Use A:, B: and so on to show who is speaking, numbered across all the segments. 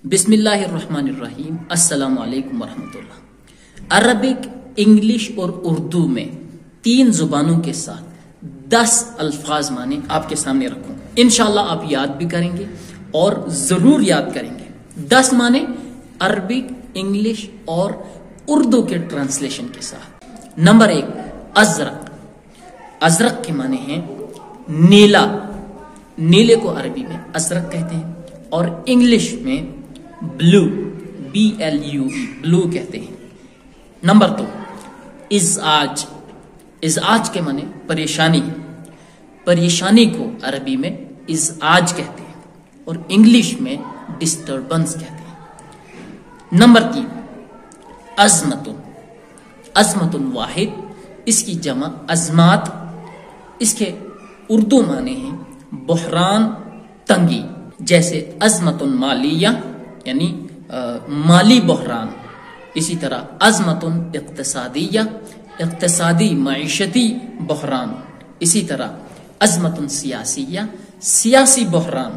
A: بسم اللہ الرحمن الرحیم، السلام علیکم ورحمۃ اللہ۔ عربک، انگلش اور اردو میں 3 زبانوں کے ساتھ 10 الفاظ معنی آپ کے سامنے رکھوں گا۔ انشاءاللہ آپ یاد بھی کریں گے اور ضرور یاد کریں گے۔ 10 معنی عربک، انگلش اور اردو کے ٹرانسلیشن کے ساتھ۔ نمبر 1، ازرق۔ ازرق کے معنی ہیں نیلا۔ نیلے کو عربی میں ازرق کہتے ہیں اور انگلش میں بلو، BLUE، بلو کہتے ہیں۔ نمبر 2، ازعاج۔ ازعاج کے معنی پریشانی۔ پریشانی کو عربی میں ازعاج کہتے ہیں اور انگلش میں ڈسٹربنس کہتے ہیں۔ نمبر 3، عظمت۔ عظمت واحد، اس کی جمع عظمات۔ اس کے اردو معنی ہیں بحران، تنگی، جیسے عظمت مالیہ یعنی مالی بحران۔ اسی طرح عظمت اقتصادیہ، اقتصادی معیشتی بحران۔ اسی طرح عظمت سیاسیہ، سیاسی بحران۔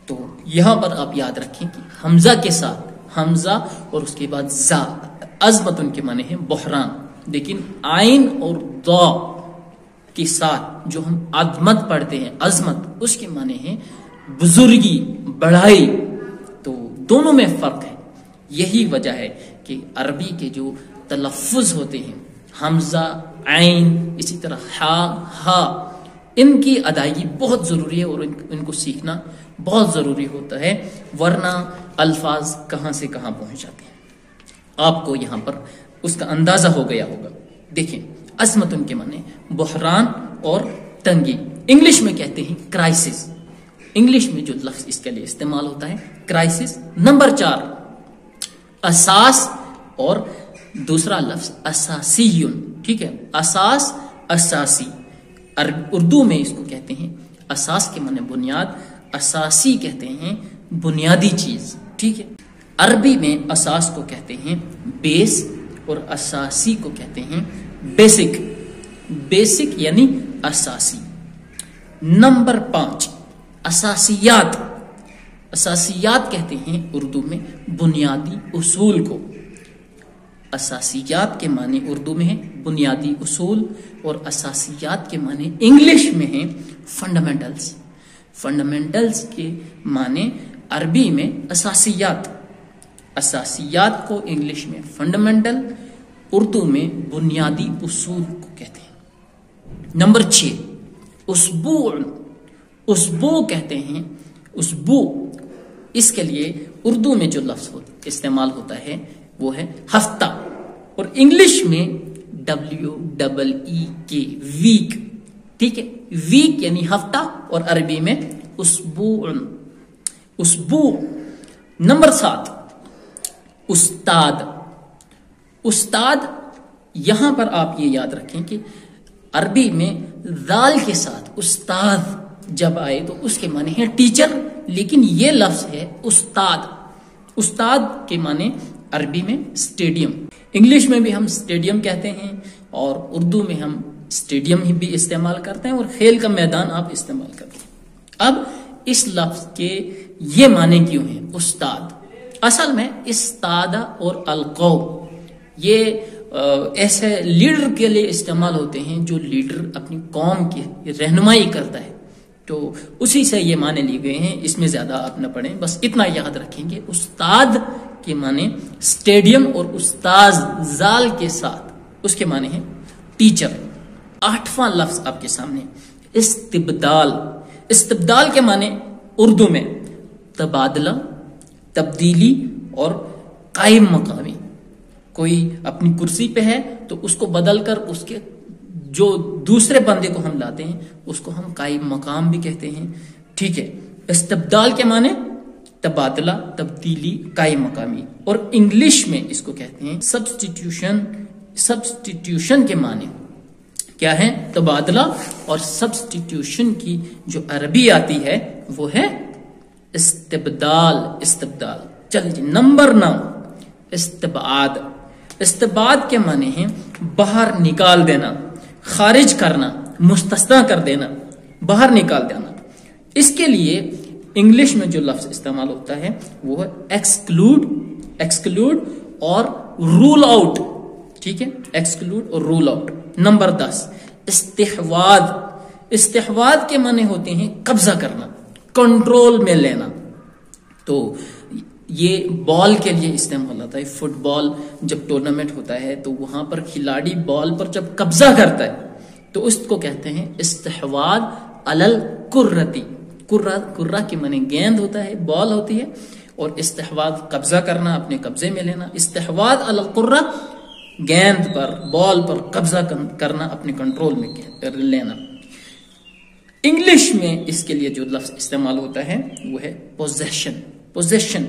A: تو یہاں پر آپ یاد رکھیں کہ حمزہ کے ساتھ حمزہ اور اس کے بعد زا، عظمت کے معنی ہیں بحران، لیکن عین اور ضا کے ساتھ جو ہم عظمت پڑھتے ہیں، عظمت، اس کے معنی ہیں بزرگی، بڑائی۔ تو دونوں میں فرق ہے۔ یہی وجہ ہے کہ عربی کے جو تلفظ ہوتے ہیں، حمزہ، عین، اسی طرح ہا، ان کی ادائیگی بہت ضروری ہے اور ان کو سیکھنا بہت ضروری ہوتا ہے، ورنہ الفاظ کہاں سے کہاں پہنچ جاتے ہیں۔ آپ کو یہاں پر اس کا اندازہ ہو گیا ہوگا۔ دیکھیں، عظمت کے معنی بحران اور تنگی۔ انگلش میں کہتے ہیں کرائسس۔ انگلش میں جو لفظ اس کے لیے استعمال ہوتا ہے کرائسس۔ نمبر 4، اساس اور دوسرا لفظ اساسیون۔ ٹھیک ہے، اساس، اساسی۔ اردو میں اس کو کہتے ہیں اساس کے معنی بنیاد، اساسی کہتے ہیں بنیادی چیز۔ ٹھیک ہے، عربی میں اساس کو کہتے ہیں بیس اور اساسی کو کہتے ہیں بیسک۔ بیسک یعنی اساسی۔ نمبر 5، اساسیات۔ اساسیات کہتے ہیں اردو میں بنیادی اصول کو۔ اساسیات کے معنی اردو میں ہیں بنیادی اصول اور اساسیات کے معنی انگلش میں ہیں فنڈامنٹلز۔ فنڈامنٹلز کے معنی عربی میں اساسیات۔ اساسیات کو انگلش میں فنڈامنٹل، اردو میں بنیادی اصول کو کہتے ہیں۔ نمبر 6، اسبوع۔ اسبوع کہتے ہیں اسبوع، اس کے لیے اردو میں جو لفظ استعمال ہوتا ہے وہ ہے ہفتہ اور انگلش میں WEEK، ویک۔ ٹھیک ہے، ویک یعنی ہفتہ اور عربی میں اسبوع۔ اسبوع۔ نمبر 7، استاد۔ استاد، یہاں پر آپ یہ یاد رکھیں کہ عربی میں ذال کے ساتھ استاد جب آئے تو اس کے معنی ہے ٹیچر، لیکن یہ لفظ ہے استاد۔ استاد کے معنی عربی میں اسٹیڈیم۔ انگلش میں بھی ہم اسٹیڈیم کہتے ہیں اور اردو میں ہم اسٹیڈیم ہی بھی استعمال کرتے ہیں اور کھیل کا میدان آپ استعمال کرتے ہیں۔ اب اس لفظ کے یہ معنی کیوں ہیں استاد؟ اصل میں استاد اور القوم یہ ایسے لیڈر کے لیے استعمال ہوتے ہیں جو لیڈر اپنی قوم کی رہنمائی کرتا ہے، تو اسی سے یہ معنی لیے گئے ہیں۔ اس میں زیادہ آپ نہ پڑھیں، بس اتنا یاد رکھیں گے استاد کے معنی اسٹیڈیم اور استاذ زال کے ساتھ اس کے معنی ہے ٹیچر۔ 8واں لفظ آپ کے سامنے استبدال۔ استبدال کے معنی اردو میں تبادلہ، تبدیلی اور قائم مقامی۔ کوئی اپنی کرسی پہ ہے تو اس کو بدل کر اس کے جو دوسرے بندے کو ہم لاتے ہیں اس کو ہم قائم مقام بھی کہتے ہیں۔ ٹھیک ہے، استبدال کے معنی تبادلہ، تبدیلی، قائم مقامی، اور انگلش میں اس کو کہتے ہیں سبسٹیٹیوشن۔ سبسٹیٹیوشن کے معنی کیا ہے؟ تبادلہ، اور سبسٹیٹیوشن کی جو عربی آتی ہے وہ ہے استبدال۔ استبدال۔ چلیے جی، نمبر 9، استبعاد۔ استبعاد کے معنی ہیں باہر نکال دینا، خارج کرنا، مستثنی کر دینا، باہر نکال دینا۔ اس کے لیے انگلش میں جو لفظ استعمال ہوتا ہے وہ ہے ایکسکلوڈ اور رول آؤٹ. ٹھیک ہے, ایکسکلوڈ اور رول آؤٹ. نمبر 10 استحواذ. استحواذ کے معنی ہوتے ہیں قبضہ کرنا, کنٹرول میں لینا. تو یہ بال کے لیے استعمال ہوتا ہے. فٹ بال جب ٹورنامنٹ ہوتا ہے تو وہاں پر کھلاڑی بال پر جب قبضہ کرتا ہے تو اس کو کہتے ہیں استحواذ علی الکرتی. کرہ کے معنی گیند ہوتا ہے, بال ہوتی ہے, اور استحواذ قبضہ کرنا, اپنے قبضے میں لینا. استحواذ علی الکرہ گیند پر, بال پر قبضہ کرنا, اپنے کنٹرول میں لینا. انگلش میں اس کے لیے جو لفظ استعمال ہوتا ہے وہ ہے پوزیشن.